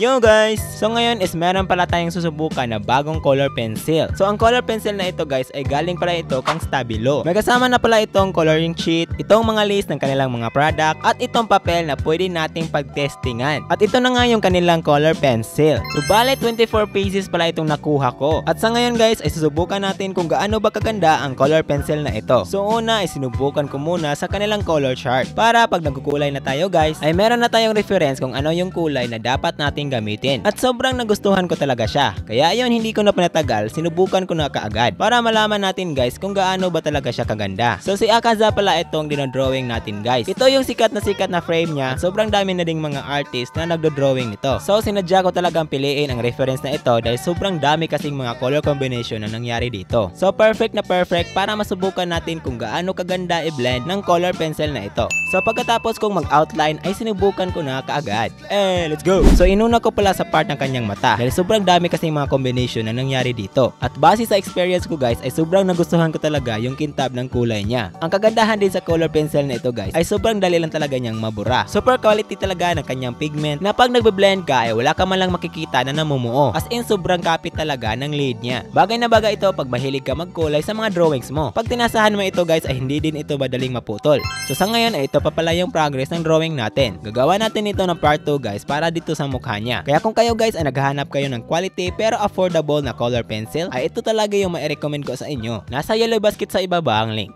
Yo guys! So ngayon is meron pala tayong susubukan na bagong color pencil. So ang color pencil na ito guys ay galing pala ito kang Stabilo. May kasama na pala itong coloring sheet, itong mga list ng kanilang mga product, at itong papel na pwede nating pagtestingan. At ito na nga yung kanilang color pencil. So bale 24 pieces pala itong nakuha ko. At sa ngayon guys ay susubukan natin kung gaano ba kaganda ang color pencil na ito. So una ay sinubukan ko muna sa kanilang color chart para pag nagkukulay na tayo guys ay meron na tayong reference kung ano yung kulay na dapat nating gamitin. At sobrang nagustuhan ko talaga siya. Kaya yun, hindi ko na pinatagal, sinubukan ko na kaagad para malaman natin guys kung gaano ba talaga siya kaganda. So si Akaza pala itong dinodrawing natin guys. Ito yung sikat na frame niya. Sobrang dami na ding mga artist na nagdo-drawing nito. So sinadya ko talagang piliin ang reference na ito dahil sobrang dami kasing mga color combination na nangyari dito. So perfect na perfect para masubukan natin kung gaano kaganda i-blend ng color pencil na ito. So pagkatapos kong mag-outline ay sinubukan ko na kaagad. Let's go! So inuna ko pala sa part ng kanyang mata dahil sobrang dami kasing mga combination na nangyari dito. At base sa experience ko guys ay sobrang nagustuhan ko talaga yung kintab ng kulay niya. Ang kagandahan din sa color pencil na ito guys ay sobrang dali lang talaga niyang mabura. Super quality talaga ng kanyang pigment na pag nagbe-blend ka ay wala ka man lang makikita na namumuo. As in sobrang kapit talaga ng lid niya. Bagay na bagay ito pag mahilig ka magkulay sa mga drawings mo. Pag tinasahan mo ito guys ay hindi din ito madaling maputol. So sa ngayon ay ito pa pala yung progress ng drawing natin. Gagawa natin ito ng part 2 guys para dito sa mukha niya. Kaya kung kayo guys ay naghahanap kayo ng quality pero affordable na color pencil ay ito talaga yung ma-recommend ko sa inyo. Nasa yellow basket sa ibaba ang link.